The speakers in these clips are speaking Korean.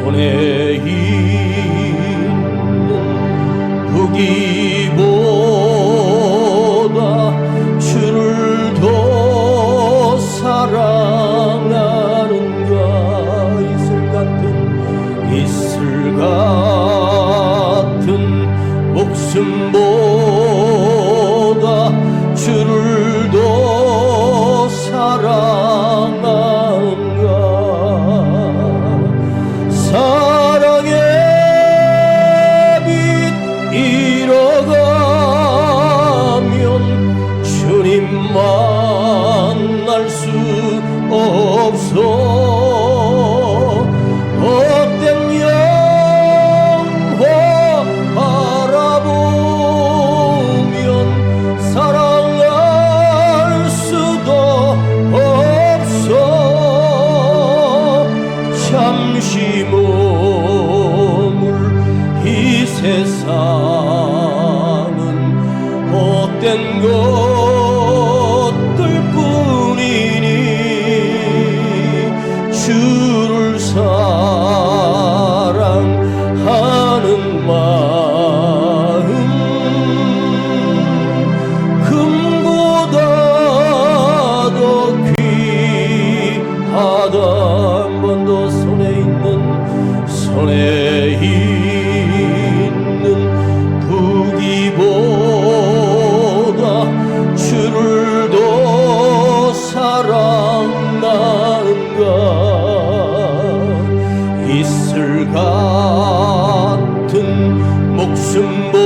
손에 있는 무기보다 주를 더 사랑하는가. 이슬 같은 목숨보다 주를 더 사랑하는가. 사랑의 빛 잃어가면 주님 만날 수 없어. 헛된 영화 바라보면 사랑할 수도 없어. 잠시 머물 이 세상은 헛된 것들 뿐이니 주를 사랑하는 마음 금보다 더 귀하다. 한 번 더 손에 있는 무기보다 주를 더 사랑하는가. 이슬 같은 목숨보다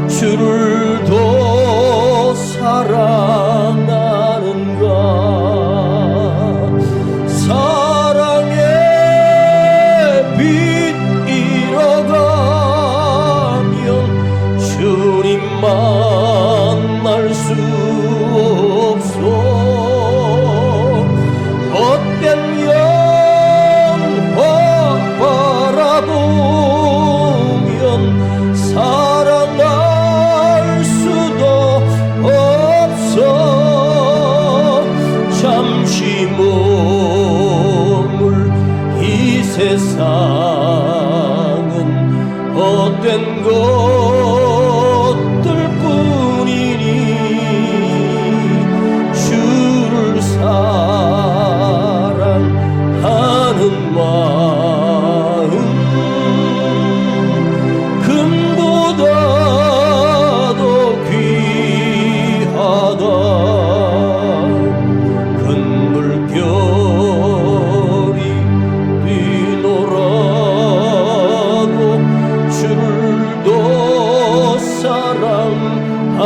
주를 더 사랑하는가. 사랑의 빛 잃어가면 주님 만날 수 없어. 헛된 영화 바라보면 사랑할 수도 없어. 잠시 머물 이 세상은 헛된 것들 뿐이니 주를 사랑하는 마음 금보다 더 귀하다. 큰 물결이 뛰놀아도 주를 더 사랑하는가.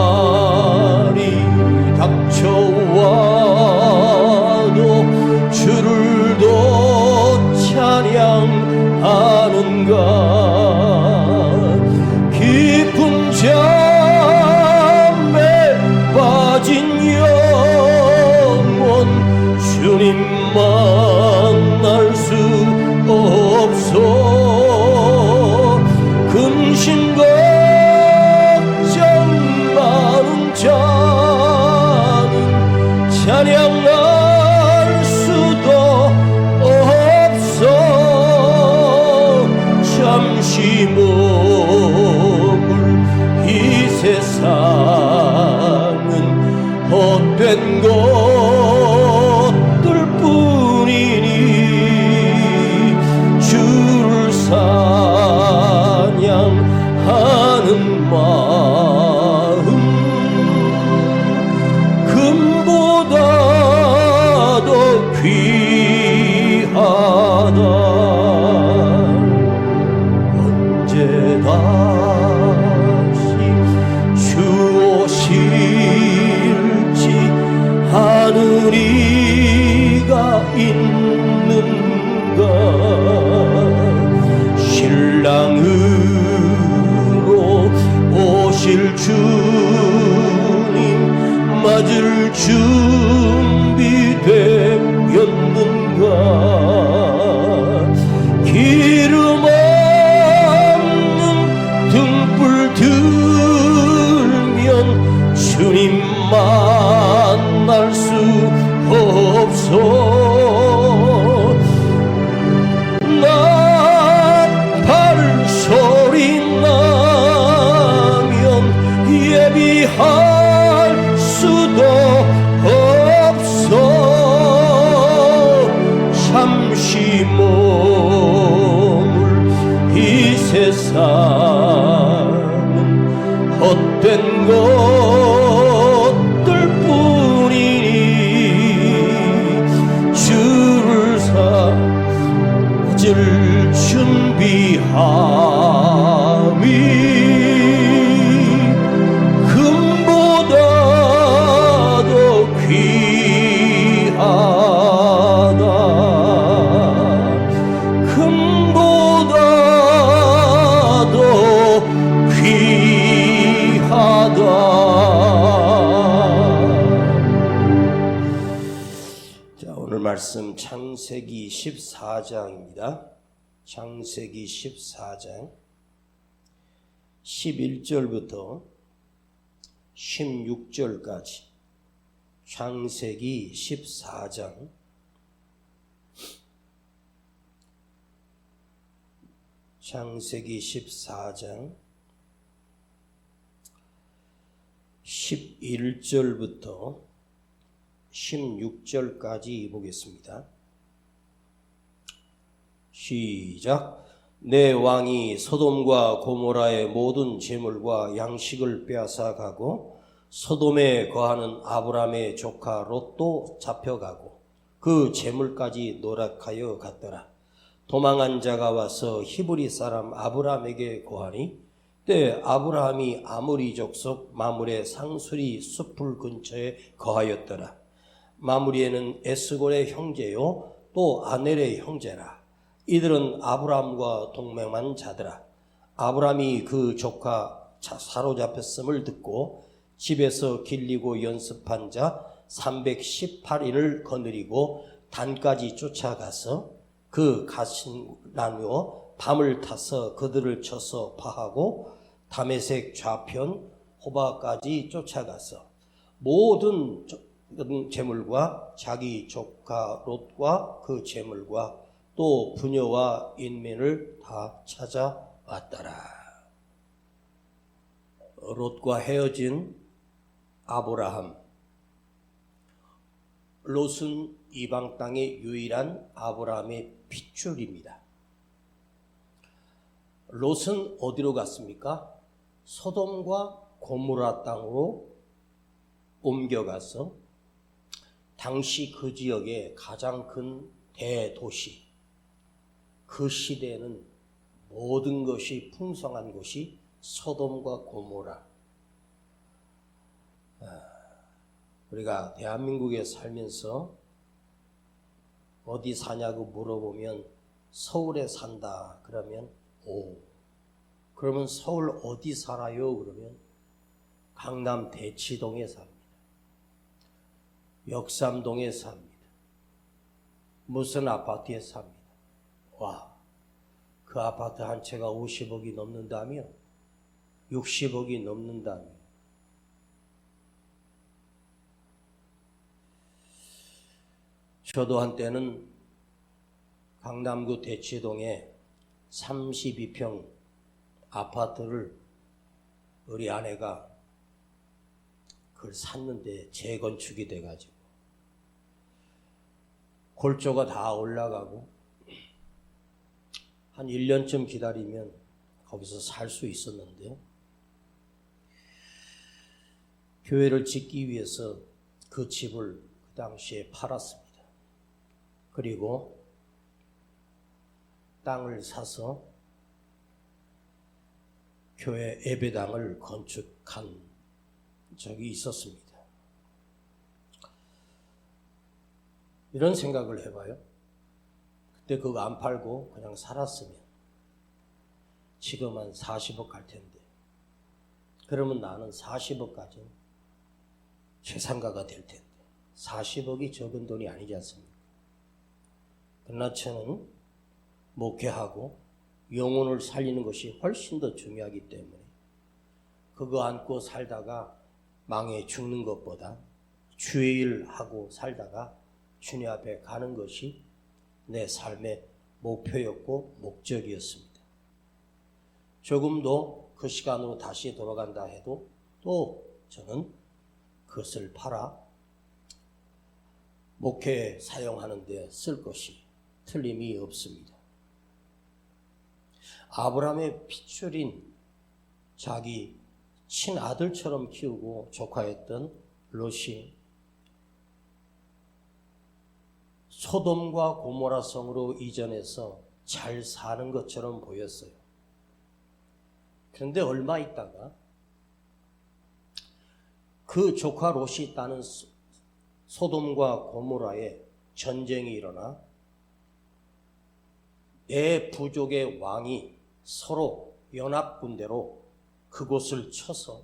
이스라엘이 닥쳐와도 주를 더 찬양하는가. 깊은 잠에 빠진 영혼 주님 만날 수 없어. 근심 걱정 많은 자는 찬양할 수도 없어. 잠시 머물 이 세상은 헛된 것들 뿐이니 주를 사냥하는 마음 금보다 더 귀하다. 언제 다시 주 오실지 하늘이가 있는가. 신랑으로 오실 주님 맞을 준비되었는가. 기름 없는 등불 들면 주님 만날 떠날 수 없어. 나팔 소리 나면 예비할 수도 없어. 잠시 머물 이 세상은 헛된 것들 뿐이니 주를 맞을 준비함이 금보다 더 귀하다. 금보다 더 귀하다. 자, 오늘 말씀 창세기 14장입니다. 창세기 14장 11절부터 16절까지. 창세기 14장 11절부터 16절까지 보겠습니다. 시작. 내 왕이 소돔과 고모라의 모든 재물과 양식을 빼앗아가고 소돔에 거하는 아브람의 조카 롯도 잡혀가고 그 재물까지 노력하여 갔더라. 도망한 자가 와서 히브리 사람 아브람에게 고하니 때 아브라함이 아모리 족속 마므레 상수리 숲풀 근처에 거하였더라. 마므리에는 에스골의 형제요 또 아넬의 형제라. 이들은 아브라함과 동맹한 자더라. 아브라함이 그 조카 사로잡혔음을 듣고 집에서 길리고 연습한 자 318인을 거느리고 단까지 쫓아가서 그 갓신 나누어 밤을 타서 그들을 쳐서 파하고 다메섹 좌편 호바까지 쫓아가서 모든 재물과 자기 조카 롯과 그 재물과 또 부녀와 인민을 다 찾아왔더라. 롯과 헤어진 아브라함. 롯은 이방 땅의 유일한 아브라함의 핏줄입니다. 롯은 어디로 갔습니까? 소돔과 고모라 땅으로 옮겨가서 당시 그 지역의 가장 큰 대도시, 그 시대에는 모든 것이 풍성한 곳이 소돔과 고모라. 우리가 대한민국에 살면서 어디 사냐고 물어보면 서울에 산다 그러면 그러면 서울 어디 살아요? 그러면 강남 대치동에 삽니다. 역삼동에 삽니다. 무슨 아파트에 삽니다. 와, 그 아파트 한 채가 50억이 넘는다며? 60억이 넘는다며? 저도 한때는 강남구 대치동에 32평 아파트를 우리 아내가 그걸 샀는데 재건축이 돼가지고 골조가 다 올라가고 한 1년쯤 기다리면 거기서 살 수 있었는데 교회를 짓기 위해서 그 집을 그 당시에 팔았습니다. 그리고 땅을 사서 교회 예배당을 건축한 적이 있었습니다. 이런 생각을 해봐요. 그때 그거 안 팔고 그냥 살았으면 지금 한 40억 갈 텐데, 그러면 나는 40억 가진 재산가가 될 텐데, 40억이 적은 돈이 아니지 않습니까? 그러나 저는 목회하고 영혼을 살리는 것이 훨씬 더 중요하기 때문에 그거 안고 살다가 망해 죽는 것보다 주의 일 하고 살다가 주님 앞에 가는 것이 내 삶의 목표였고 목적이었습니다. 조금도 그 시간으로 다시 돌아간다 해도 또 저는 그것을 팔아 목회에 사용하는 데 쓸 것이 틀림이 없습니다. 아브라함의 핏줄인 자기 친아들처럼 키우고 조카였던 롯이 소돔과 고모라 성으로 이전해서 잘 사는 것처럼 보였어요. 그런데 얼마 있다가 그 조카 롯이 있다는 소돔과 고모라에 전쟁이 일어나 내 부족의 왕이 서로 연합군대로 그곳을 쳐서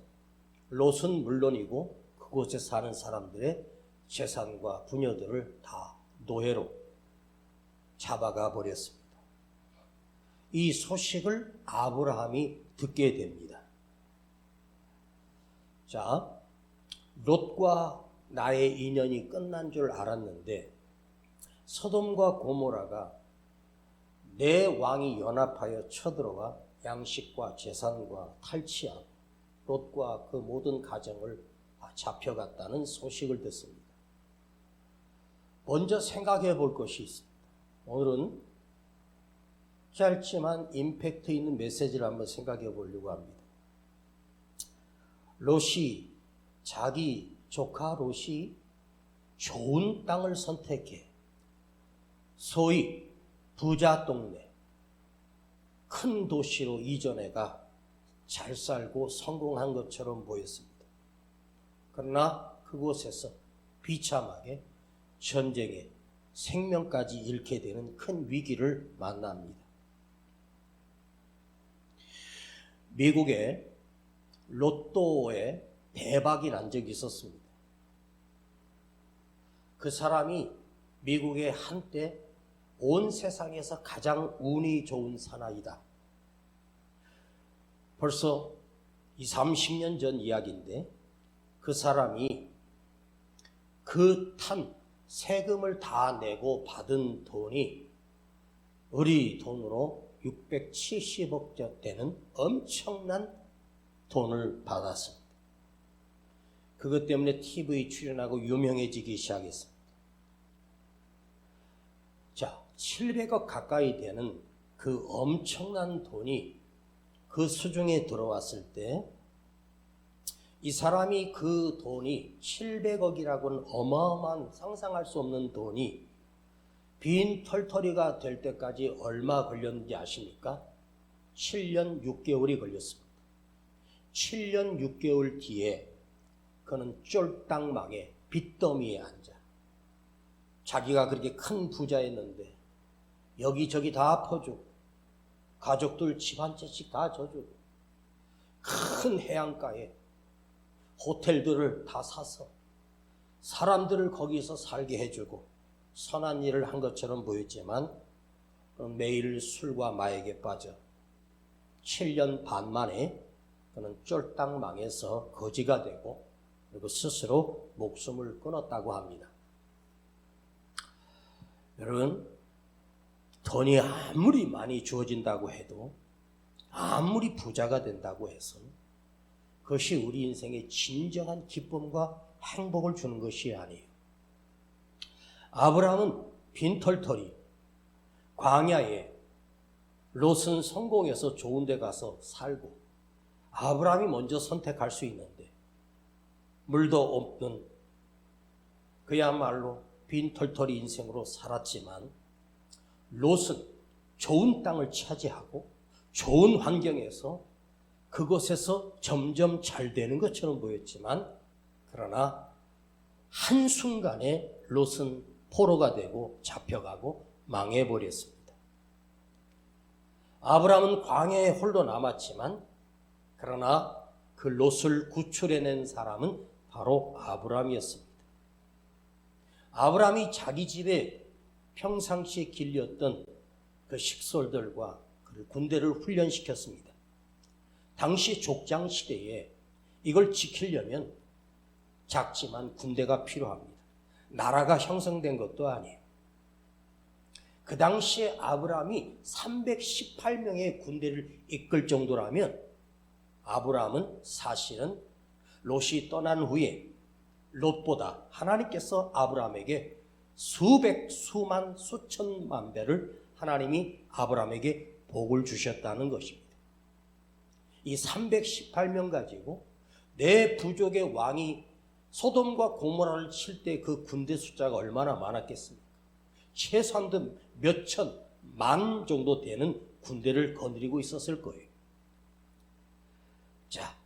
롯은 물론이고 그곳에 사는 사람들의 재산과 부녀들을 다 노예로 잡아가 버렸습니다. 이 소식을 아브라함이 듣게 됩니다. 자, 롯과 나의 인연이 끝난 줄 알았는데 소돔과 고모라가 내 왕이 연합하여 쳐들어와 양식과 재산과 탈취하고 롯과 그 모든 가정을 다 잡혀갔다는 소식을 듣습니다. 먼저 생각해 볼 것이 있습니다. 오늘은 짧지만 임팩트 있는 메시지를 한번 생각해 보려고 합니다. 롯이, 자기 조카 롯이 좋은 땅을 선택해 소위 부자 동네, 큰 도시로 이전해가 잘 살고 성공한 것처럼 보였습니다. 그러나 그곳에서 비참하게 전쟁에 생명까지 잃게 되는 큰 위기를 만납니다. 미국에 로또에 대박이 난 적이 있었습니다. 그 사람이 미국에 한때 온 세상에서 가장 운이 좋은 사나이다. 벌써 30년 전 이야기인데 그 사람이 그 탄 세금을 다 내고 받은 돈이 우리 돈으로 670억 되는 엄청난 돈을 받았습니다. 그것 때문에 TV 출연하고 유명해지기 시작했습니다. 자, 700억 가까이 되는 그 엄청난 돈이 그 수중에 들어왔을 때 이 사람이 그 돈이 700억이라고는 어마어마한 상상할 수 없는 돈이 빈 털터리가 될 때까지 얼마 걸렸는지 아십니까? 7년 6개월이 걸렸습니다. 7년 6개월 뒤에 그는 쫄딱 망해 빚더미에 앉아 자기가 그렇게 큰 부자였는데 여기저기 다 퍼주고 가족들 집 한 채씩 다 져주고 큰 해안가에 호텔들을 다 사서 사람들을 거기서 살게 해주고 선한 일을 한 것처럼 보였지만 매일 술과 마약에 빠져 7년 반 만에 그는 쫄딱 망해서 거지가 되고 그리고 스스로 목숨을 끊었다고 합니다. 여러분, 돈이 아무리 많이 주어진다고 해도 아무리 부자가 된다고 해서 그것이 우리 인생의 진정한 기쁨과 행복을 주는 것이 아니에요. 아브라함은 빈털터리 광야에 롯은 성공해서 좋은 데 가서 살고 아브라함이 먼저 선택할 수 있는데 물도 없는 그야말로 빈털터리 인생으로 살았지만 롯은 좋은 땅을 차지하고 좋은 환경에서 그곳에서 점점 잘 되는 것처럼 보였지만 그러나 한순간에 롯은 포로가 되고 잡혀가고 망해버렸습니다. 아브라함은 광야에 홀로 남았지만 그러나 그 롯을 구출해낸 사람은 바로 아브라함이었습니다. 아브라함이 자기 집에 평상시에 길렸던 그 식솔들과 그 군대를 훈련시켰습니다. 당시 족장 시대에 이걸 지키려면 작지만 군대가 필요합니다. 나라가 형성된 것도 아니에요. 그 당시에 아브라함이 318명의 군대를 이끌 정도라면 아브라함은 사실은 롯이 떠난 후에 롯보다 하나님께서 아브라함에게 수백, 수만, 수천만 배를 하나님이 아브라함에게 복을 주셨다는 것입니다. 이 318명 가지고 내 부족의 왕이 소돔과 고모라를 칠 때 그 군대 숫자가 얼마나 많았겠습니까? 최소한도 몇천, 만 정도 되는 군대를 거느리고 있었을 거예요. 자,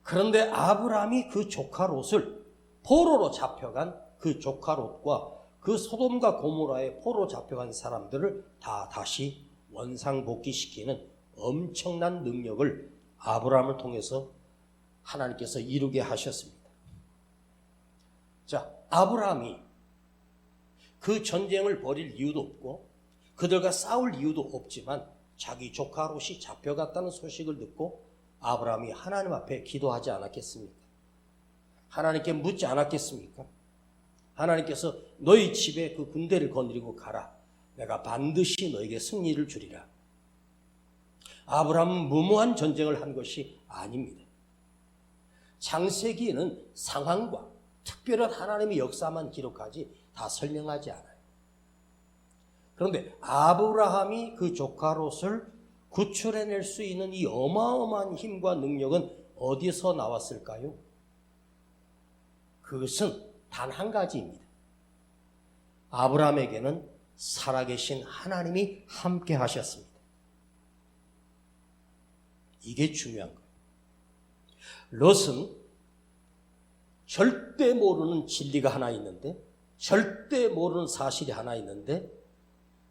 그런데 아브라함이 그 조카 롯을 포로로 잡혀간 그 조카 롯과 그 소돔과 고모라에 포로 잡혀간 사람들을 다 다시 원상복귀시키는 엄청난 능력을 아브라함을 통해서 하나님께서 이루게 하셨습니다. 자, 아브라함이 그 전쟁을 벌일 이유도 없고 그들과 싸울 이유도 없지만 자기 조카 롯이 잡혀갔다는 소식을 듣고 아브라함이 하나님 앞에 기도하지 않았겠습니까? 하나님께 묻지 않았겠습니까? 하나님께서 너희 집에 그 군대를 거느리고 가라. 내가 반드시 너에게 승리를 주리라. 아브라함은 무모한 전쟁을 한 것이 아닙니다. 창세기에는 상황과 특별한 하나님의 역사만 기록하지 다 설명하지 않아요. 그런데 아브라함이 그 조카 롯을 구출해낼 수 있는 이 어마어마한 힘과 능력은 어디서 나왔을까요? 그것은 단 한 가지입니다. 아브라함에게는 살아계신 하나님이 함께 하셨습니다. 이게 중요한 거예요. 롯은 절대 모르는 진리가 하나 있는데, 절대 모르는 사실이 하나 있는데,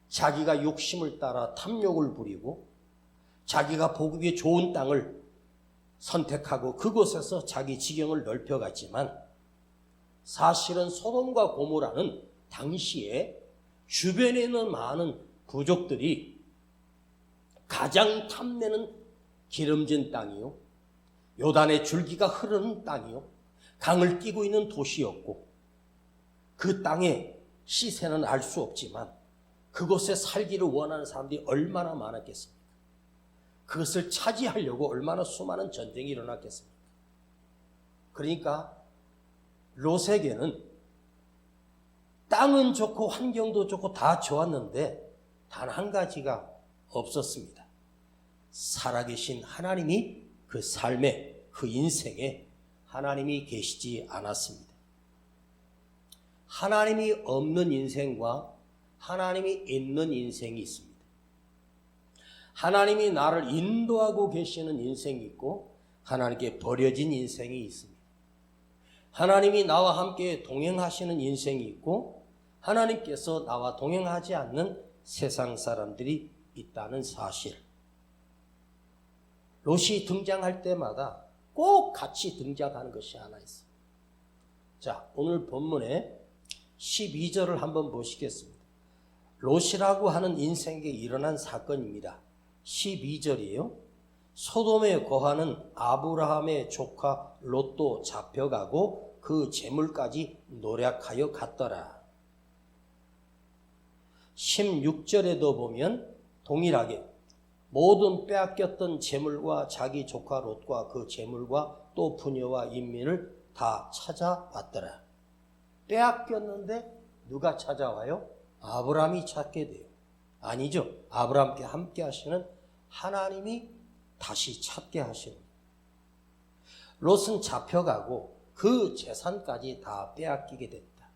자기가 욕심을 따라 탐욕을 부리고 자기가 보기에 좋은 땅을 선택하고 그곳에서 자기 지경을 넓혀갔지만 사실은 소돔과 고모라는 당시에 주변에 있는 많은 부족들이 가장 탐내는 기름진 땅이요, 요단의 줄기가 흐르는 땅이요, 강을 끼고 있는 도시였고 그 땅의 시세는 알 수 없지만 그곳에 살기를 원하는 사람들이 얼마나 많았겠습니까? 그것을 차지하려고 얼마나 수많은 전쟁이 일어났겠습니까? 그러니까 롯에게는 땅은 좋고 환경도 좋고 다 좋았는데 단 한 가지가 없었습니다. 살아계신 하나님이 그 삶에, 그 인생에 하나님이 계시지 않았습니다. 하나님이 없는 인생과 하나님이 있는 인생이 있습니다. 하나님이 나를 인도하고 계시는 인생이 있고 하나님께 버려진 인생이 있습니다. 하나님이 나와 함께 동행하시는 인생이 있고 하나님께서 나와 동행하지 않는 세상 사람들이 있다는 사실. 롯이 등장할 때마다 꼭 같이 등장하는 것이 하나 있어요. 자, 오늘 본문에 12절을 한번 보시겠습니다. 롯이라고 하는 인생에 일어난 사건입니다. 12절이에요. 소돔에 거하는 아브라함의 조카 롯도 잡혀가고 그 재물까지 노략하여 갔더라. 16절에도 보면 동일하게 모든 빼앗겼던 재물과 자기 조카 롯과 그 재물과 또 부녀와 인민을 다 찾아왔더라. 빼앗겼는데 누가 찾아와요? 아브라함이 찾게 돼요. 아니죠. 아브라함께 함께 하시는 하나님이 다시 찾게 하시는. 롯은 잡혀가고 그 재산까지 다 빼앗기게 됐다.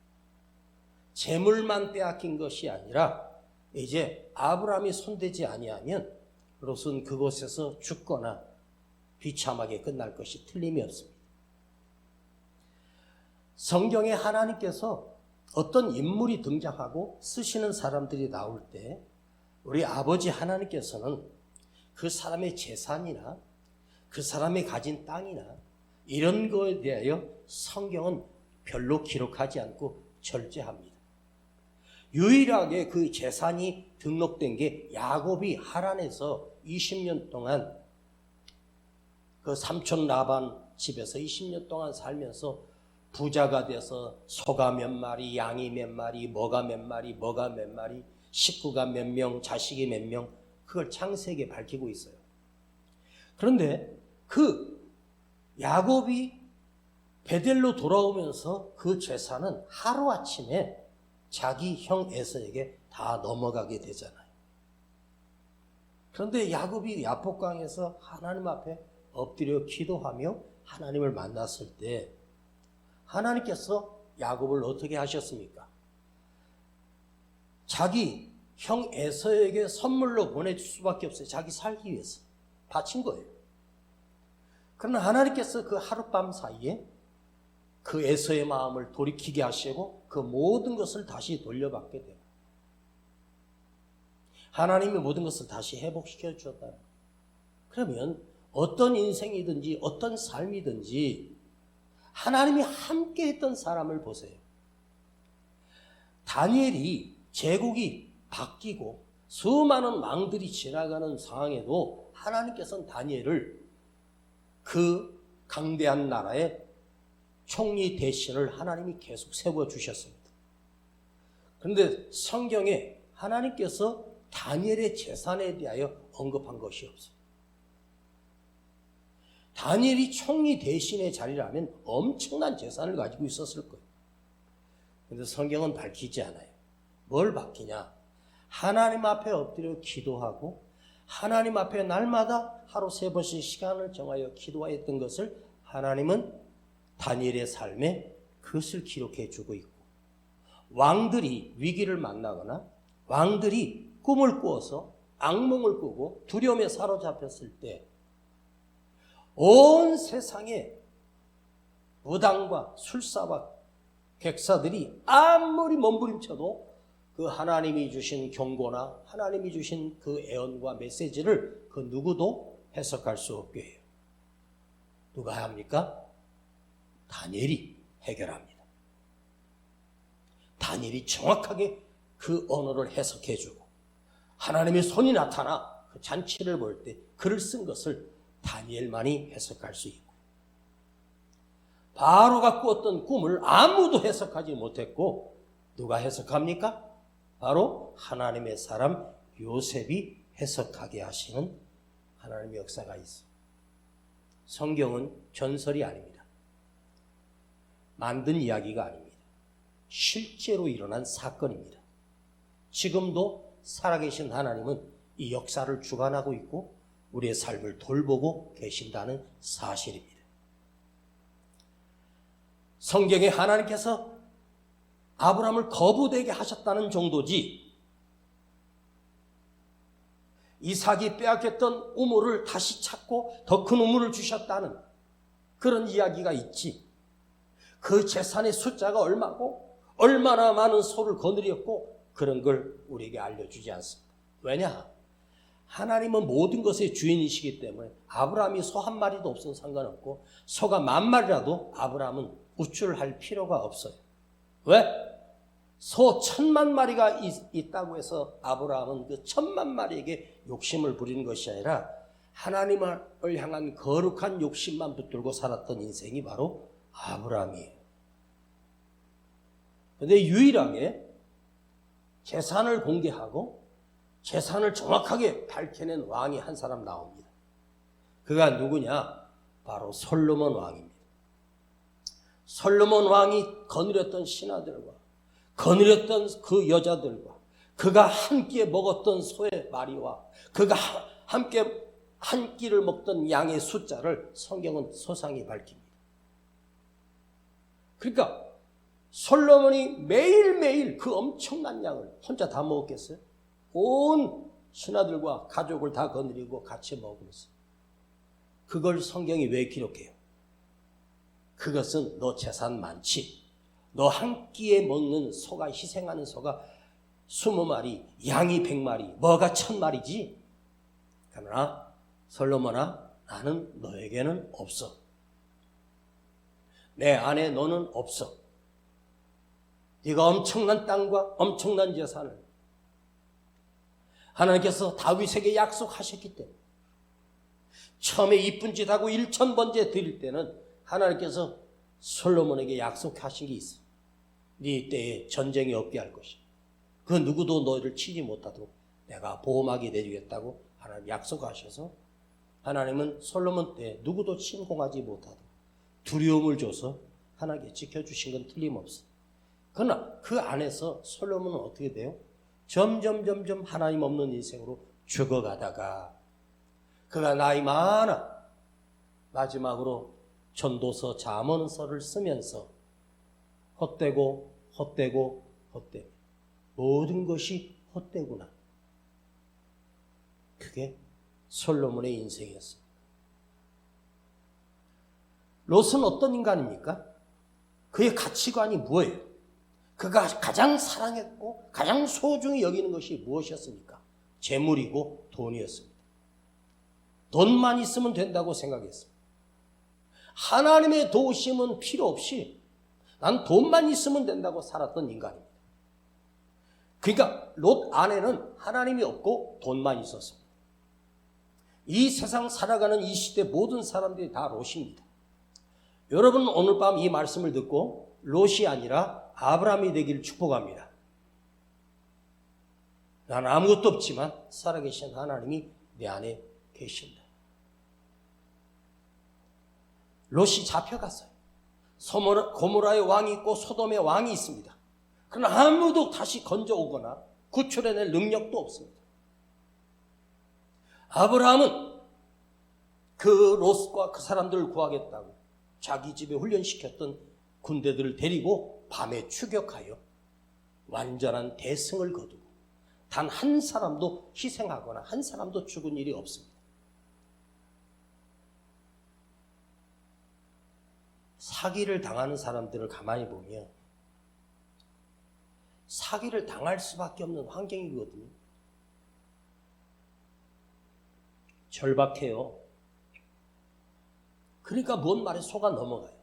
재물만 빼앗긴 것이 아니라 이제 아브라함이 손대지 아니하면 롯은 그곳에서 죽거나 비참하게 끝날 것이 틀림이 없습니다. 성경에 하나님께서 어떤 인물이 등장하고 쓰시는 사람들이 나올 때 우리 아버지 하나님께서는 그 사람의 재산이나 그 사람이 가진 땅이나 이런 거에 대하여 성경은 별로 기록하지 않고 절제합니다. 유일하게 그 재산이 등록된 게 야곱이 하란에서 20년 동안 그 삼촌 라반 집에서 20년 동안 살면서 부자가 돼서 소가 몇 마리, 양이 몇 마리, 뭐가 몇 마리, 뭐가 몇 마리, 식구가 몇 명, 자식이 몇 명, 그걸 창세기에 밝히고 있어요. 그런데 그 야곱이 베델로 돌아오면서 그 재산은 하루아침에 자기 형 에서에게 다 넘어가게 되잖아요. 그런데 야곱이 야복강에서 하나님 앞에 엎드려 기도하며 하나님을 만났을 때 하나님께서 야곱을 어떻게 하셨습니까? 자기 형 에서에게 선물로 보내줄 수밖에 없어요. 자기 살기 위해서 바친 거예요. 그러나 하나님께서 그 하룻밤 사이에 그 에서의 마음을 돌이키게 하시고 그 모든 것을 다시 돌려받게 돼요. 하나님이 모든 것을 다시 회복시켜 주었다. 그러면 어떤 인생이든지 어떤 삶이든지 하나님이 함께 했던 사람을 보세요. 다니엘이 제국이 바뀌고 수많은 왕들이 지나가는 상황에도 하나님께서는 다니엘을 그 강대한 나라의 총리 대신을 하나님이 계속 세워주셨습니다. 그런데 성경에 하나님께서 다니엘의 재산에 대하여 언급한 것이 없어요. 다니엘이 총리 대신의 자리라면 엄청난 재산을 가지고 있었을 거예요. 그런데 성경은 밝히지 않아요. 뭘 밝히냐? 하나님 앞에 엎드려 기도하고 하나님 앞에 날마다 하루 3번씩 시간을 정하여 기도하였던 것을 하나님은 다니엘의 삶에 그것을 기록해 주고 있고, 왕들이 위기를 만나거나 왕들이 꿈을 꾸어서 악몽을 꾸고 두려움에 사로잡혔을 때 온 세상에 무당과 술사와 객사들이 아무리 몸부림쳐도 그 하나님이 주신 경고나 하나님이 주신 그 애언과 메시지를 그 누구도 해석할 수 없게 해요. 누가 합니까? 다니엘이 해결합니다. 다니엘이 정확하게 그 언어를 해석해주고 하나님의 손이 나타나 그 잔치를 볼 때 글을 쓴 것을 다니엘만이 해석할 수 있고, 바로가 꾸었던 꿈을 아무도 해석하지 못했고 누가 해석합니까? 바로 하나님의 사람 요셉이 해석하게 하시는 하나님의 역사가 있어요. 성경은 전설이 아닙니다. 만든 이야기가 아닙니다. 실제로 일어난 사건입니다. 지금도 살아계신 하나님은 이 역사를 주관하고 있고 우리의 삶을 돌보고 계신다는 사실입니다. 성경에 하나님께서 아브라함을 거부되게 하셨다는 정도지 이삭이 빼앗겼던 우물을 다시 찾고 더 큰 우물을 주셨다는 그런 이야기가 있지, 그 재산의 숫자가 얼마고 얼마나 많은 소를 거느렸고 그런 걸 우리에게 알려주지 않습니다. 왜냐? 하나님은 모든 것의 주인이시기 때문에 아브라함이 소 한 마리도 없으면 상관없고 소가 10,000마리라도 아브라함은 우쭐할 필요가 없어요. 왜? 소 10,000,000마리가 있다고 해서 아브라함은 그 10,000,000마리에게 욕심을 부리는 것이 아니라 하나님을 향한 거룩한 욕심만 붙들고 살았던 인생이 바로 아브라함이에요. 그런데 유일하게 재산을 공개하고 재산을 정확하게 밝혀낸 왕이 한 사람 나옵니다. 그가 누구냐? 바로 솔로몬 왕입니다. 솔로몬 왕이 거느렸던 신하들과 거느렸던 그 여자들과 그가 한 끼에 먹었던 소의 마리와 그가 함께 한 끼를 먹던 양의 숫자를 성경은 소상히 밝힙니다. 그러니까 솔로몬이 매일매일 그 엄청난 양을 혼자 다 먹었겠어요? 온 신하들과 가족을 다 거느리고 같이 먹으면서. 그걸 성경이 왜 기록해요? 그것은 너 재산 많지, 너 한 끼에 먹는 소가, 희생하는 소가 20마리, 양이 100마리, 뭐가 1000마리지. 그러나 솔로몬아, 나는 너에게는 없어. 내 안에 너는 없어. 네가 엄청난 땅과 엄청난 재산을 하나님께서 다윗에게 약속하셨기 때문에 처음에 이쁜 짓 하고 1000번째 드릴 때는 하나님께서 솔로몬에게 약속하신 게 있어. 네 때에 전쟁이 없게 할 것이야. 그 누구도 너희를 치지 못하도록 내가 보호막이 되주겠다고 하나님 약속하셔서 하나님은 솔로몬 때 누구도 침공하지 못하도록 두려움을 줘서 하나님께 지켜주신 건 틀림없어. 그러나 그 안에서 솔로몬은 어떻게 돼요? 점점 하나님 없는 인생으로 죽어가다가 그가 나이 많아 마지막으로 전도서 잠언서를 쓰면서 헛되고 모든 것이 헛되구나. 그게 솔로몬의 인생이었습니다. 롯은 어떤 인간입니까? 그의 가치관이 뭐예요? 그가 가장 사랑했고 가장 소중히 여기는 것이 무엇이었습니까? 재물이고 돈이었습니다. 돈만 있으면 된다고 생각했습니다. 하나님의 도우심은 필요 없이 난 돈만 있으면 된다고 살았던 인간입니다. 그러니까 롯 안에는 하나님이 없고 돈만 있었습니다. 이 세상 살아가는 이 시대 모든 사람들이 다 롯입니다. 여러분 오늘 밤 이 말씀을 듣고 롯이 아니라 아브라함이 되기를 축복합니다. 난 아무것도 없지만 살아계신 하나님이 내 안에 계신다. 롯이 잡혀갔어요. 고모라의 왕이 있고 소돔의 왕이 있습니다. 그러나 아무도 다시 건져오거나 구출해낼 능력도 없습니다. 아브라함은 그 롯과 그 사람들을 구하겠다고 자기 집에 훈련시켰던 군대들을 데리고 밤에 추격하여 완전한 대승을 거두고 단 한 사람도 희생하거나 한 사람도 죽은 일이 없습니다. 사기를 당하는 사람들을 가만히 보면 사기를 당할 수밖에 없는 환경이거든요. 절박해요. 그러니까 뭔 말에 속아 넘어가요.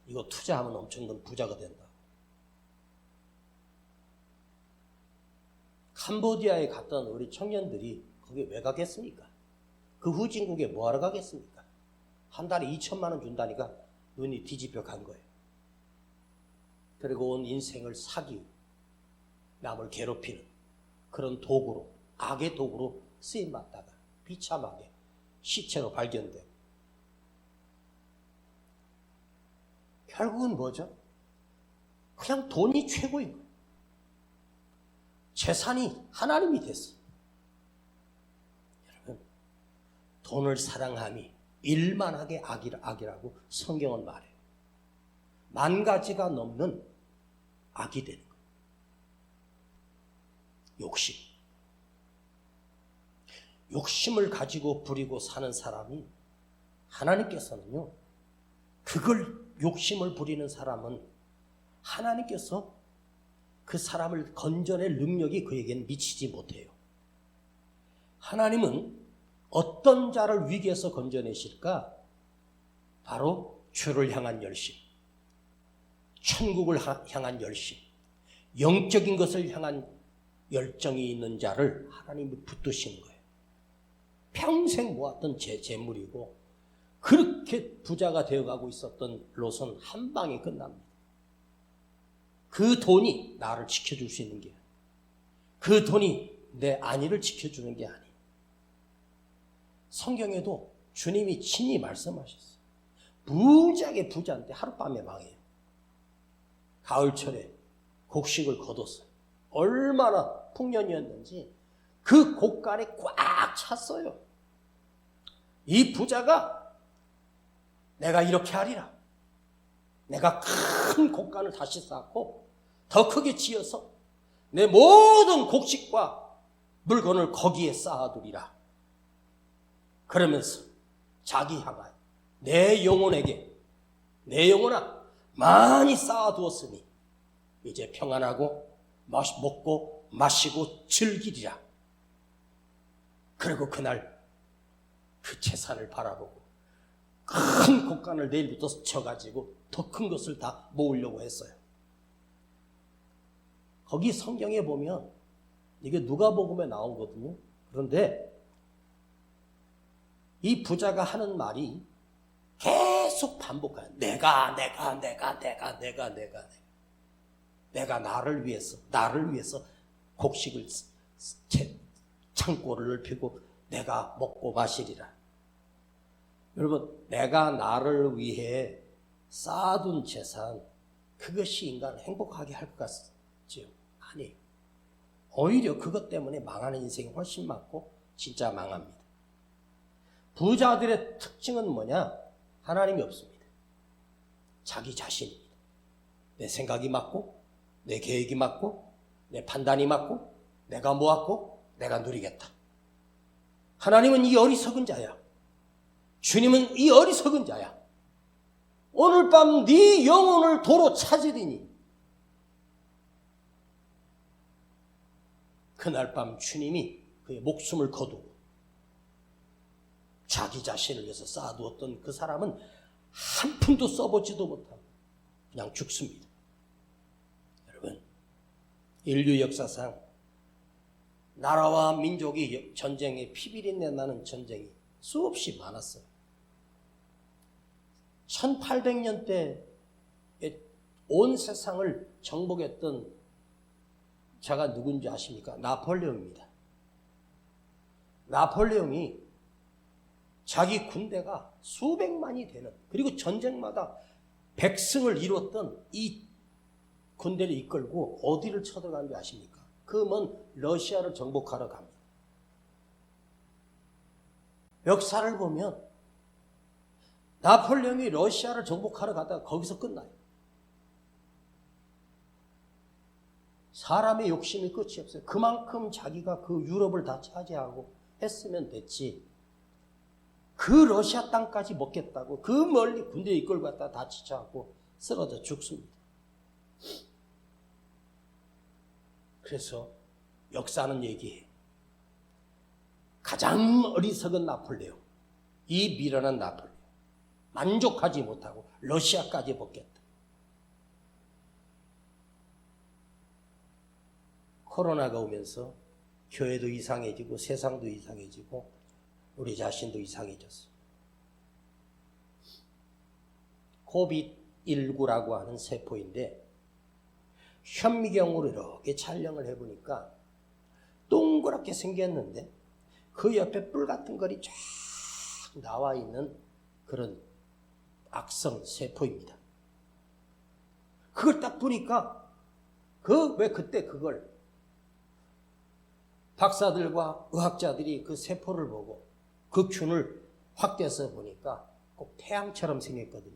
이거 투자하면 엄청난 부자가 된다. 캄보디아에 갔던 우리 청년들이 거기 왜 가겠습니까? 그 후진국에 뭐하러 가겠습니까? 한 달에 2천만 원 준다니까 눈이 뒤집혀 간 거예요. 그리고 온 인생을 사기, 남을 괴롭히는 그런 도구로, 악의 도구로 쓰임받다가 비참하게 시체로 발견되고 결국은 뭐죠? 그냥 돈이 최고인 거예요. 재산이 하나님이 됐어요. 여러분, 돈을 사랑함이 일만하게 악이라고 성경은 말해요. 10,000가지가 넘는 악이 되는 거예요. 욕심을 가지고 부리고 사는 사람이 하나님께서는요, 그걸 욕심을 부리는 사람은 하나님께서 그 사람을 건져낼 능력이 그에게는 미치지 못해요. 하나님은 어떤 자를 위기에서 건져내실까? 바로 주를 향한 열심, 천국을 향한 열심, 영적인 것을 향한 열정이 있는 자를 하나님이 붙드시는 거예요. 평생 모았던 재물이고 그렇게 부자가 되어가고 있었던 롯은 한 방에 끝납니다. 그 돈이 나를 지켜줄 수 있는 게 아니에요. 그 돈이 내 안위를 지켜주는 게 아니에요. 성경에도 주님이 친히 말씀하셨어요. 무지하게 부자인데 하룻밤에 망해요. 가을철에 곡식을 거뒀어요. 얼마나 풍년이었는지 그 곡간에 꽉 찼어요. 이 부자가 내가 이렇게 하리라. 내가 큰 곡간을 다시 쌓고 더 크게 지어서 내 모든 곡식과 물건을 거기에 쌓아두리라. 그러면서 자기 향하여 내 영혼에게 내 영혼아 많이 쌓아두었으니 이제 평안하고 먹고 마시고 즐기리라. 그리고 그날 그 재산을 바라보고 큰 곡간을 내일부터 쳐가지고 더 큰 것을 다 모으려고 했어요. 거기 성경에 보면 이게 누가복음에 나오거든요. 그런데 이 부자가 하는 말이 계속 반복해요. 내가 나를 위해서 곡식을 창고를 넓히고 내가 먹고 마시리라. 여러분, 내가 나를 위해 쌓아둔 재산, 그것이 인간을 행복하게 할 것 같지요? 아니에요. 오히려 그것 때문에 망하는 인생이 훨씬 많고 진짜 망합니다. 부자들의 특징은 뭐냐? 하나님이 없습니다. 자기 자신입니다. 내 생각이 맞고, 내 계획이 맞고, 내 판단이 맞고, 내가 모았고, 내가 누리겠다. 하나님은 이 어리석은 자야. 주님은 이 어리석은 자야. 오늘 밤 네 영혼을 도로 찾으리니 그날 밤 주님이 그의 목숨을 거두고 자기 자신을 위해서 쌓아두었던 그 사람은 한 푼도 써보지도 못하고 그냥 죽습니다. 여러분, 인류 역사상 나라와 민족이 전쟁에 피비린내 나는 전쟁이 수없이 많았어요. 1800년대에 온 세상을 정복했던 자가 누군지 아십니까? 나폴레옹입니다. 나폴레옹이 자기 군대가 수백만이 되는, 그리고 전쟁마다 백승을 이뤘던 이 군대를 이끌고 어디를 쳐들어가는지 아십니까? 그 먼 러시아를 정복하러 갑니다. 역사를 보면 나폴레옹이 러시아를 정복하러 가다가 거기서 끝나요. 사람의 욕심이 끝이 없어요. 그만큼 자기가 그 유럽을 다 차지하고 했으면 됐지. 그 러시아 땅까지 먹겠다고 그 멀리 군대 이끌고 갔다가 다 지쳐갖고 쓰러져 죽습니다. 그래서 역사는 얘기해. 가장 어리석은 나폴레옹, 이 미련한 나폴레옹, 만족하지 못하고 러시아까지 먹겠다. 코로나가 오면서 교회도 이상해지고 세상도 이상해지고 우리 자신도 이상해졌어요. 코비드19라고 하는 세포인데 현미경으로 이렇게 촬영을 해보니까 동그랗게 생겼는데 그 옆에 뿔 같은 걸이 쫙 나와 있는 그런 악성 세포입니다. 그걸 딱 보니까 왜 그때 그걸 박사들과 의학자들이 그 세포를 보고 그 균을 확대해서 보니까 꼭 태양처럼 생겼거든요.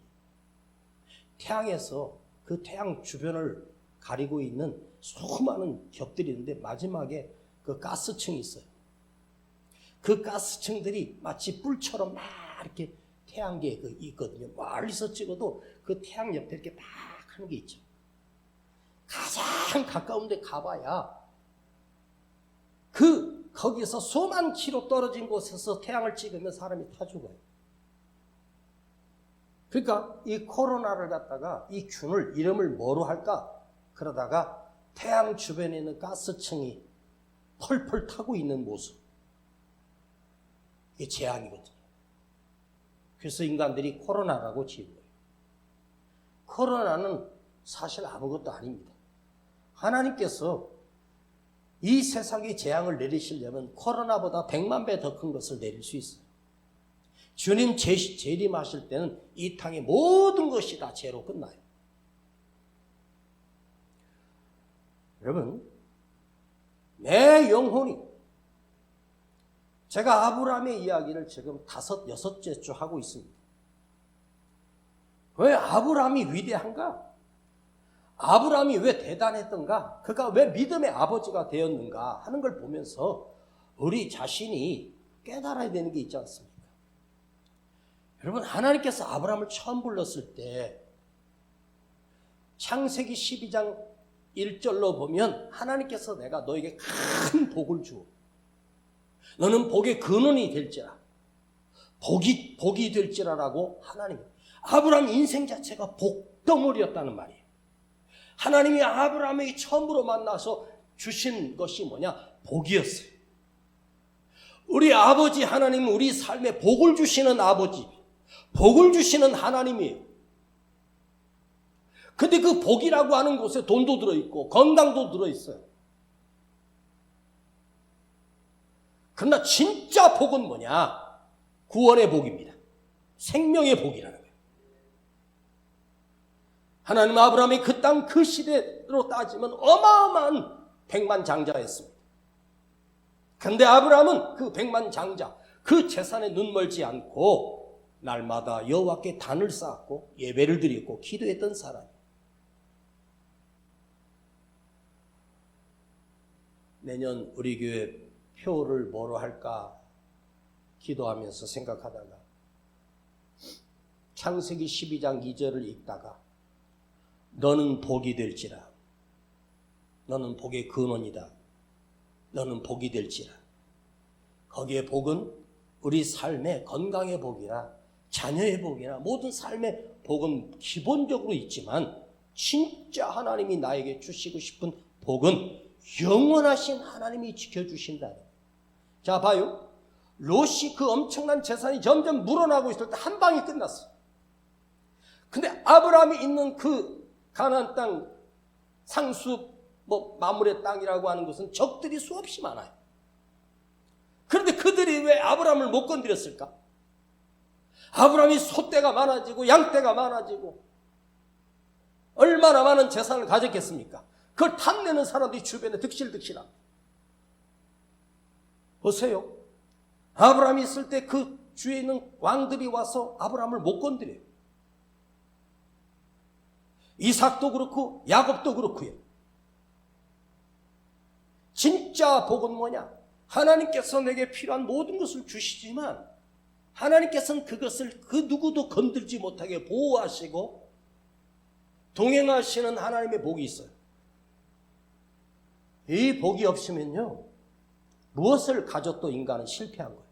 태양에서 그 태양 주변을 가리고 있는 수많은 겹들이 있는데 마지막에 그 가스층이 있어요. 그 가스층들이 마치 뿔처럼 막 이렇게 태양계에 있거든요. 멀리서 찍어도 그 태양 옆에 이렇게 막 하는 게 있죠. 가장 가까운 데 가봐야 거기서 수만 킬로 떨어진 곳에서 태양을 찍으면 사람이 타 죽어요. 그러니까 이 코로나를 갖다가 이 균을 이름을 뭐로 할까? 그러다가 태양 주변에 있는 가스층이 펄펄 타고 있는 모습. 이게 재앙이거든요. 그래서 인간들이 코로나라고 지은 거예요. 코로나는 사실 아무것도 아닙니다. 하나님께서 이 세상에 재앙을 내리시려면 코로나보다 100만 배 더 큰 것을 내릴 수 있어요. 주님 재림하실 때는 이 땅의 모든 것이 다 죄로 끝나요. 여러분, 내 영혼이, 제가 아브라함의 이야기를 지금 6째 주 하고 있습니다. 왜 아브라함이 위대한가? 아브라함이 왜 대단했던가? 그가 왜 믿음의 아버지가 되었는가 하는 걸 보면서 우리 자신이 깨달아야 되는 게 있지 않습니까? 여러분, 하나님께서 아브라함을 처음 불렀을 때 창세기 12장 1절로 보면 하나님께서 내가 너에게 큰 복을 주어 너는 복의 근원이 될지라, 복이 될지라라고 하나님, 아브라함 인생 자체가 복덩어리였다는 말이에요. 하나님이 아브라함에게 처음으로 만나서 주신 것이 뭐냐? 복이었어요. 우리 아버지 하나님은 우리 삶에 복을 주시는 아버지, 복을 주시는 하나님이에요. 근데 그 복이라고 하는 곳에 돈도 들어있고 건강도 들어있어요. 그러나 진짜 복은 뭐냐? 구원의 복입니다. 생명의 복이라는 거예요. 하나님 아브라함이 그 땅 그 시대로 따지면 어마어마한 백만장자였습니다. 그런데 아브라함은 그 백만장자, 그 재산에 눈멀지 않고 날마다 여호와께 단을 쌓았고 예배를 드렸고 기도했던 사람이에요. 내년 우리 교회 표를 뭐로 할까 기도하면서 생각하다가 창세기 12장 2절을 읽다가 너는 복이 될지라, 너는 복의 근원이다, 너는 복이 될지라. 거기에 복은 우리 삶의 건강의 복이나 자녀의 복이나 모든 삶의 복은 기본적으로 있지만 진짜 하나님이 나에게 주시고 싶은 복은 영원하신 하나님이 지켜주신다는 거예요. 자, 봐요. 롯이 그 엄청난 재산이 점점 물어나고 있을 때 한 방에 끝났어요. 근데 아브라함이 있는 그 가나안 땅, 상수 마물의 땅이라고 하는 것은 적들이 수없이 많아요. 그런데 그들이 왜 아브라함을 못 건드렸을까? 아브라함이 소떼가 많아지고 양떼가 많아지고 얼마나 많은 재산을 가졌겠습니까? 그걸 탐내는 사람들이 주변에 득실득실합니다. 보세요. 아브라함이 있을 때 그 주위에 있는 왕들이 와서 아브라함을 못 건드려요. 이삭도 그렇고 야곱도 그렇고요. 진짜 복은 뭐냐? 하나님께서 내게 필요한 모든 것을 주시지만 하나님께서는 그것을 그 누구도 건들지 못하게 보호하시고 동행하시는 하나님의 복이 있어요. 이 복이 없으면요, 무엇을 가져도 인간은 실패한 거예요.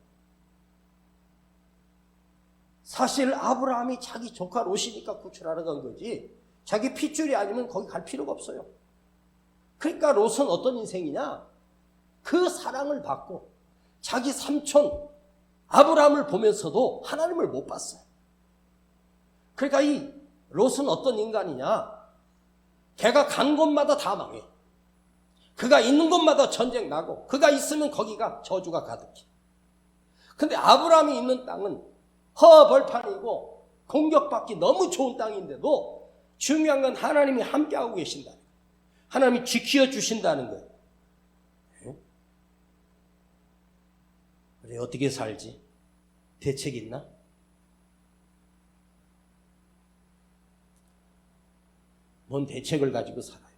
사실 아브라함이 자기 조카 롯이니까 구출하러 간 거지 자기 핏줄이 아니면 거기 갈 필요가 없어요. 그러니까 롯은 어떤 인생이냐? 그 사랑을 받고 자기 삼촌 아브라함을 보면서도 하나님을 못 봤어요. 그러니까 이 롯은 어떤 인간이냐? 걔가 간 곳마다 다 망해. 그가 있는 곳마다 전쟁 나고 그가 있으면 거기가 저주가 가득해. 근데 아브라함이 있는 땅은 허벌판이고 공격받기 너무 좋은 땅인데도 중요한 건 하나님이 함께하고 계신다. 하나님이 지켜주신다는 거예요. 우리 어떻게 살지? 대책 있나? 뭔 대책을 가지고 살아요?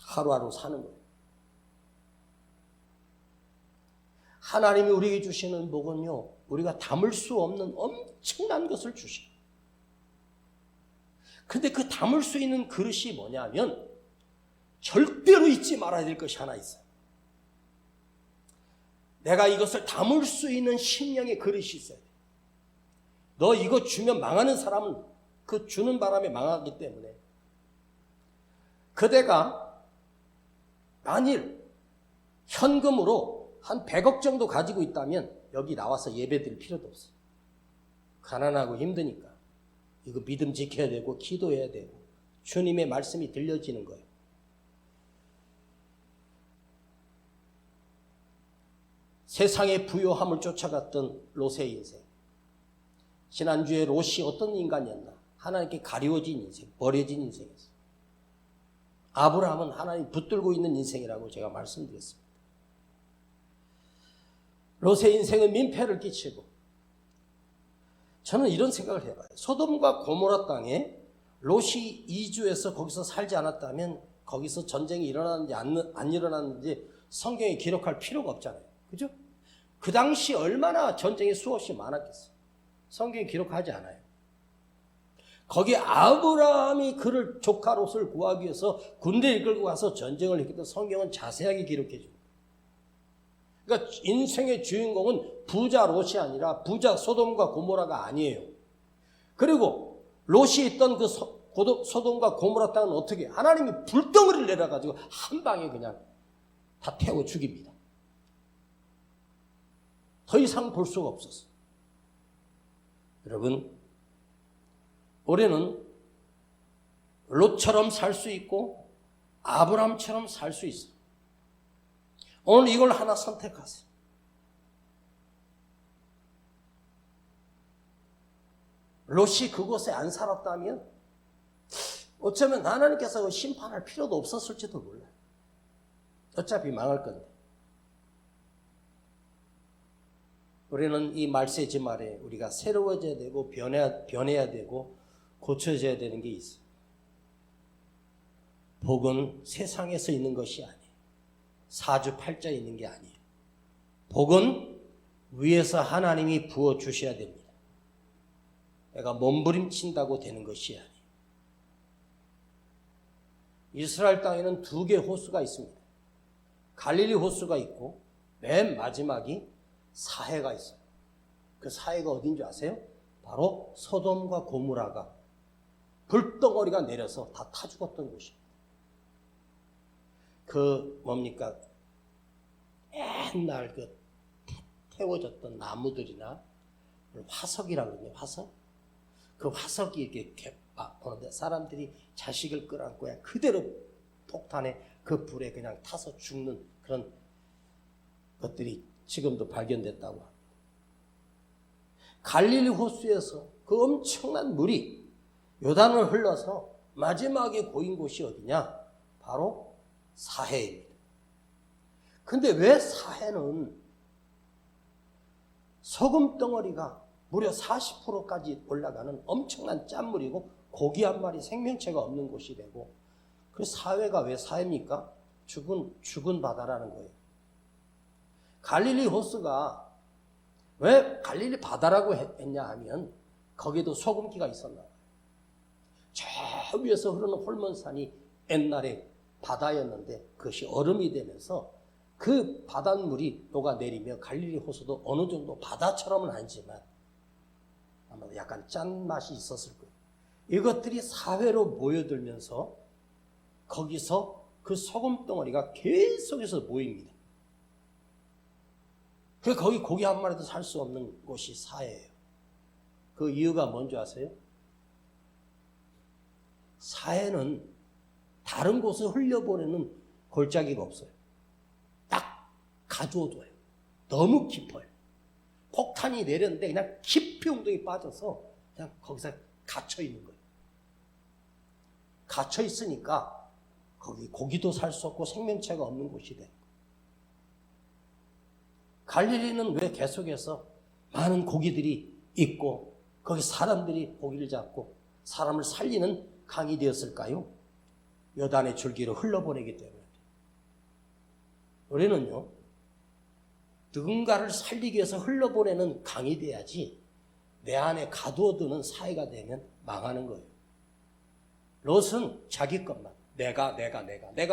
하루하루 사는 거예요. 하나님이 우리에게 주시는 복은요, 우리가 담을 수 없는 엄청난 것을 주셔요. 근데 그 담을 수 있는 그릇이 뭐냐면 절대로 잊지 말아야 될 것이 하나 있어요. 내가 이것을 담을 수 있는 심령의 그릇이 있어야 돼. 너 이거 주면 망하는 사람은 그 주는 바람에 망하기 때문에 그대가 만일 현금으로 한 100억 정도 가지고 있다면 여기 나와서 예배 드릴 필요도 없어요. 가난하고 힘드니까 이거 믿음 지켜야 되고 기도해야 되고 주님의 말씀이 들려지는 거예요. 세상의 부요함을 쫓아갔던 롯의 인생. 지난주에 롯이 어떤 인간이었나? 하나님께 가리워진 인생, 버려진 인생이었어요. 아브라함은 하나님 붙들고 있는 인생이라고 제가 말씀드렸습니다. 롯의 인생은 민폐를 끼치고 저는 이런 생각을 해봐요. 소돔과 고모라 땅에 롯이 이주해서 거기서 살지 않았다면 거기서 전쟁이 일어났는지 안 일어났는지 성경에 기록할 필요가 없잖아요. 그죠? 그 당시 얼마나 전쟁이 수없이 많았겠어요. 성경에 기록하지 않아요. 거기에 아브라함이 그를 조카 롯을 구하기 위해서 군대를 이끌고 가서 전쟁을 했기 때문에 성경은 자세하게 기록해 줍니다. 그러니까 인생의 주인공은 부자 롯이 아니라 부자 소돔과 고모라가 아니에요. 그리고 롯이 있던 그 소돔과 고모라 땅은 어떻게 해요? 하나님이 불덩이를 내려가지고 한 방에 그냥 다 태워 죽입니다. 더 이상 볼 수가 없었어요. 여러분, 우리는 롯처럼 살 수 있고 아브라함처럼 살 수 있어요. 오늘 이걸 하나 선택하세요. 롯이 그곳에 안 살았다면 어쩌면 하나님께서 심판할 필요도 없었을지도 몰라요. 어차피 망할 건데. 우리는 이 말세지 말에 우리가 새로워져야 되고 변해야 되고 고쳐져야 되는 게 있어요. 복은 세상에서 있는 것이 아니에요. 사주팔자에 있는 게 아니에요. 복은 위에서 하나님이 부어주셔야 됩니다. 내가 몸부림친다고 되는 것이 아니에요. 이스라엘 땅에는 2개의 호수가 있습니다. 갈릴리 호수가 있고 맨 마지막이 사해가 있어요. 그 사해가 어딘 줄 아세요? 바로 소돔과 고모라가 불덩어리가 내려서 다 타 죽었던 곳입니다. 그 뭡니까? 옛날 그 태워졌던 나무들이나 화석이라고 그러죠. 화석? 그 화석이 이렇게 보는데 사람들이 자식을 끌어안고 그냥 그대로 폭탄에 그 불에 그냥 타서 죽는 그런 것들이 지금도 발견됐다고 합니다. 갈릴리 호수에서 그 엄청난 물이 요단을 흘러서 마지막에 고인 곳이 어디냐? 바로 사해입니다. 근데 왜 사해는 소금 덩어리가 무려 40%까지 올라가는 엄청난 짠물이고 고기 한 마리 생명체가 없는 곳이 되고, 그 사해가 왜 사해입니까? 죽은 바다라는 거예요. 갈릴리 호수가 왜 갈릴리 바다라고 했냐 하면 거기도 소금기가 있었나 봐요. 저 위에서 흐르는 홀몬산이 옛날에 바다였는데 그것이 얼음이 되면서 그 바닷물이 녹아내리며 갈릴리 호수도 어느 정도 바다처럼은 아니지만 아마 약간 짠맛이 있었을 거예요. 이것들이 사회로 모여들면서 거기서 그 소금 덩어리가 계속해서 모입니다. 그래서 거기 고기 한 마리도 살 수 없는 곳이 사해예요. 그 이유가 뭔지 아세요? 사해는 다른 곳을 흘려보내는 골짜기가 없어요. 딱 가두어둬요. 너무 깊어요. 폭탄이 내렸는데 그냥 깊이 웅덩이 빠져서 그냥 거기서 갇혀 있는 거예요. 갇혀 있으니까 거기 고기도 살 수 없고 생명체가 없는 곳이 돼요. 갈릴리는 왜 계속해서 많은 고기들이 있고 거기 사람들이 고기를 잡고 사람을 살리는 강이 되었을까요? 요단의 줄기로 흘러보내기 때문에. 우리는요, 누군가를 살리기 위해서 흘러보내는 강이 돼야지 내 안에 가두어두는 사이가 되면 망하는 거예요. 롯은 자기 것만 내가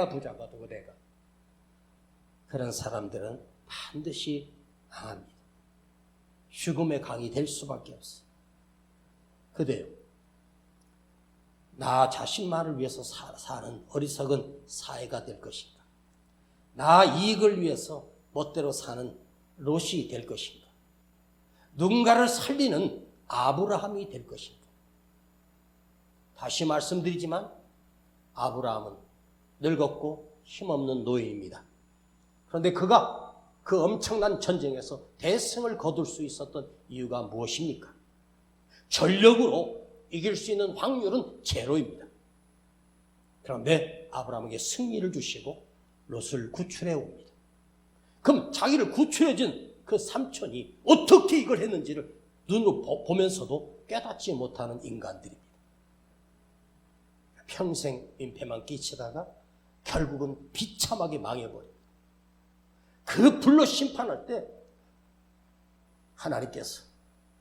부자가 되고 내가. 그런 사람들은 반드시 망합니다. 죽음의 강이 될 수밖에 없어요. 그대요, 나 자신만을 위해서 사는 어리석은 사회가 될 것인가? 나 이익을 위해서 멋대로 사는 롯이 될 것인가? 누군가를 살리는 아브라함이 될 것인가? 다시 말씀드리지만 아브라함은 늙었고 힘없는 노인입니다. 그런데 그가 그 엄청난 전쟁에서 대승을 거둘 수 있었던 이유가 무엇입니까? 전력으로 이길 수 있는 확률은 제로입니다. 그런데 아브라함에게 승리를 주시고 롯을 구출해 옵니다. 그럼 자기를 구출해 준 그 삼촌이 어떻게 이걸 했는지를 눈으로 보면서도 깨닫지 못하는 인간들입니다. 평생 민폐만 끼치다가 결국은 비참하게 망해버립니다. 그 불로 심판할 때 하나님께서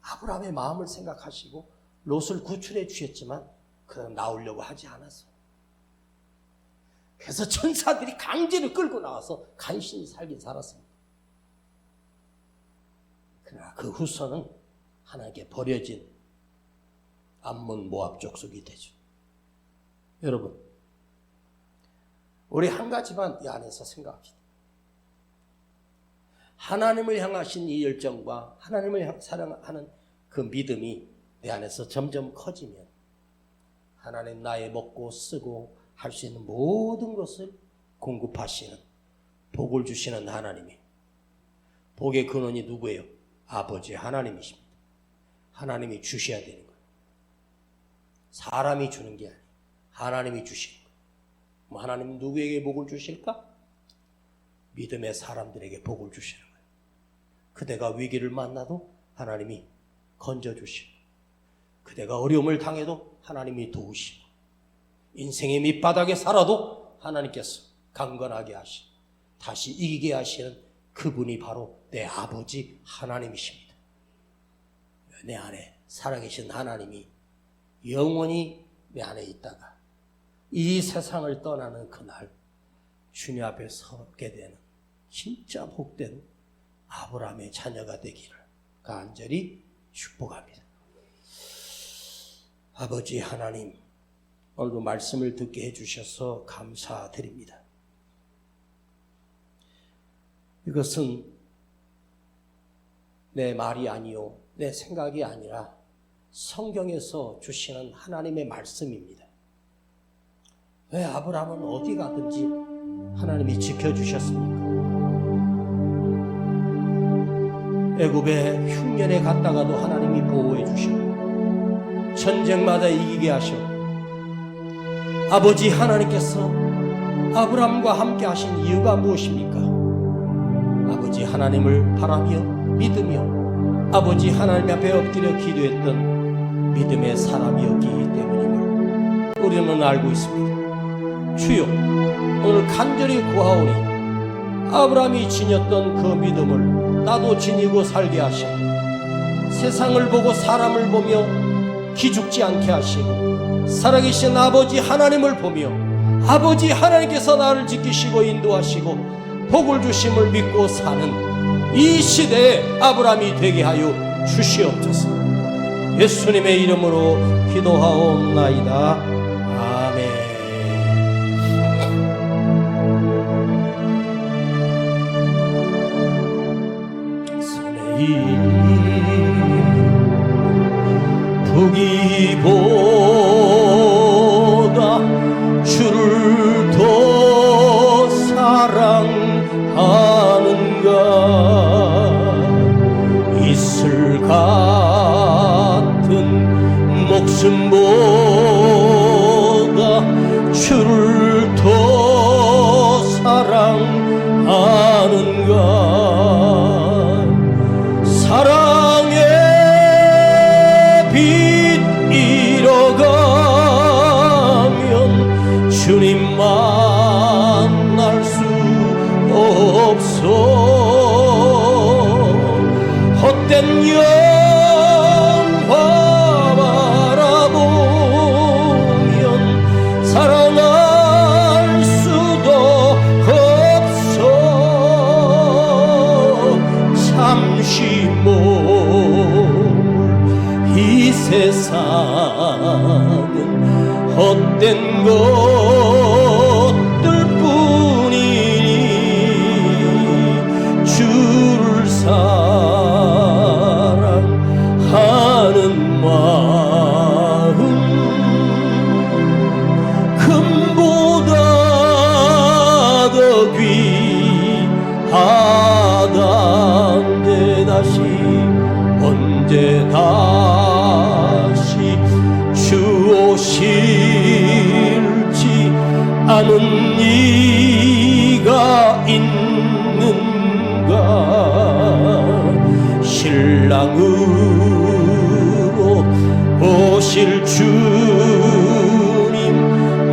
아브라함의 마음을 생각하시고 롯을 구출해 주셨지만 그는 나오려고 하지 않았어요. 그래서 천사들이 강제로 끌고 나와서 간신히 살긴 살았습니다. 그러나 그 후손은 하나님께 버려진 암몬 모압 족속이 되죠. 여러분, 우리 한 가지만 이 안에서 생각합시다. 하나님을 향하신 이 열정과 하나님을 사랑하는 그 믿음이 내 안에서 점점 커지면 하나님 나의 먹고 쓰고 할 수 있는 모든 것을 공급하시는, 복을 주시는 하나님이, 복의 근원이 누구예요? 아버지 하나님이십니다. 하나님이 주셔야 되는 거예요. 사람이 주는 게 아니에요. 하나님이 주시는 거예요. 뭐 하나님은 누구에게 복을 주실까? 믿음의 사람들에게 복을 주시는 거예요. 그대가 위기를 만나도 하나님이 건져주시고, 그대가 어려움을 당해도 하나님이 도우시고, 인생의 밑바닥에 살아도 하나님께서 강건하게 하시고 다시 이기게 하시는 그분이 바로 내 아버지 하나님이십니다. 내 안에 살아계신 하나님이 영원히 내 안에 있다가 이 세상을 떠나는 그날 주님 앞에 서게 되는 진짜 복된 아브라함의 자녀가 되기를 간절히 축복합니다. 아버지 하나님, 오늘도 말씀을 듣게 해주셔서 감사드립니다. 이것은 내 말이 아니요 내 생각이 아니라 성경에서 주시는 하나님의 말씀입니다. 왜 아브라함은 어디 가든지 하나님이 지켜주셨습니까? 애굽의 흉년에 갔다가도 하나님이 보호해 주시고, 전쟁마다 이기게 하셨고, 아버지 하나님께서 아브라함과 함께 하신 이유가 무엇입니까? 아버지 하나님을 바라며 믿으며 아버지 하나님 앞에 엎드려 기도했던 믿음의 사람이었기 때문임을 우리는 알고 있습니다. 주여, 오늘 간절히 구하오니 아브라함이 지녔던 그 믿음을 나도 지니고 살게 하시고, 세상을 보고 사람을 보며 기죽지 않게 하시고, 살아계신 아버지 하나님을 보며 아버지 하나님께서 나를 지키시고 인도하시고 복을 주심을 믿고 사는 이 시대에 아브라함이 되게 하여 주시옵소서. 예수님의 이름으로 기도하옵나이다. 아멘. 손에 보기보다 주를 더 사랑하는가? 이슬 같은 목숨보다 주를 더 사랑하는가? 사랑의 빛 잃어가면 주님 만날 수 없어. 헛된 영화 바라보면 사랑할 수도 없어. 잠시 이 세상은 헛된 것들 뿐이니 주를 사랑하는 마음 금보다 더 귀하단데 다시 언제 다시 주 오실지 아는 이가 있는가? 신랑으로 오실 주님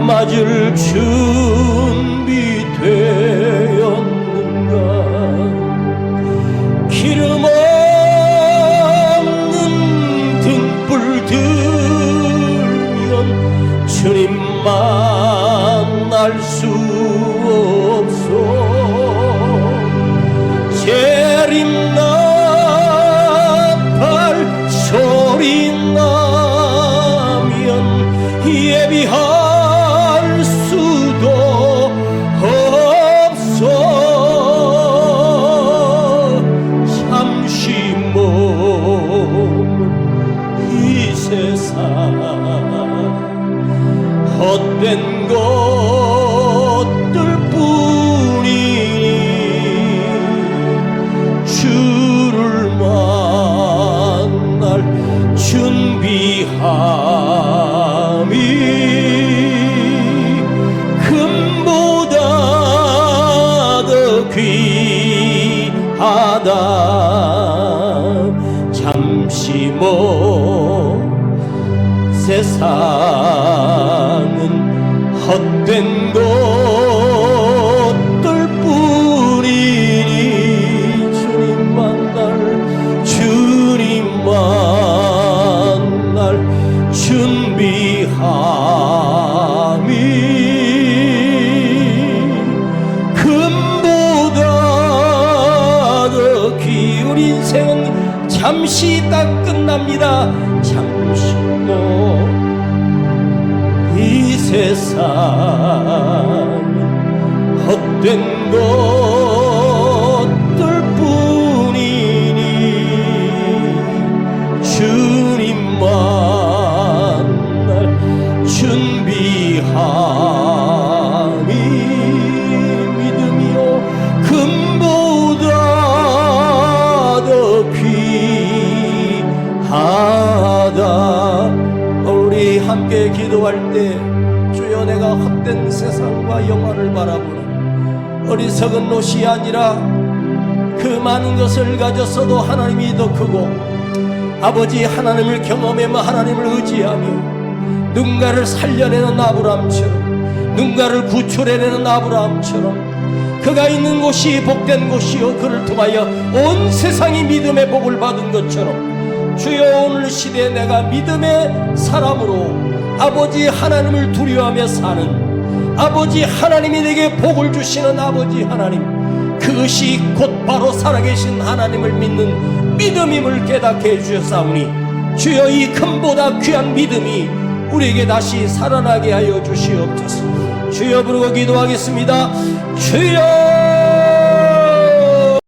맞을 준비되었는가? 기름 주님 만날 수 없어. 재림나팔 소리 나면 예비할 수도 없어. 잠시 몸 이 귀하다. 잠시 세상은 헛된 것들 뿐이니 주님만 날 준비함이 금보다 더 귀한 인생은 잠시 있다 끝납니다. 잠시 이 세상 헛된 것들 뿐이니 주님만 날 준비함이 믿음이요 금보다 더 귀하다. 우리 함께 기도할 때 주여 내가 헛된 세상과 영화를 바라보는 어리석은 노시 아니라 그 많은 것을 가졌어도 하나님이 더 크고 아버지 하나님을 경험하며 하나님을 의지하며 누군가를 살려내는 아브라함처럼 누군가를 구출해내는 아브라함처럼 그가 있는 곳이 복된 곳이요 그를 통하여 온 세상이 믿음의 복을 받은 것처럼 주여 오늘 시대에 내가 믿음의 사람으로 아버지 하나님을 두려워하며 사는 아버지 하나님이 내게 복을 주시는 아버지 하나님 그것이 곧바로 살아계신 하나님을 믿는 믿음임을 깨닫게 해주셨사오니 주여 이 금보다 귀한 믿음이 우리에게 다시 살아나게 하여 주시옵소서. 주여 부르고 기도하겠습니다. 주여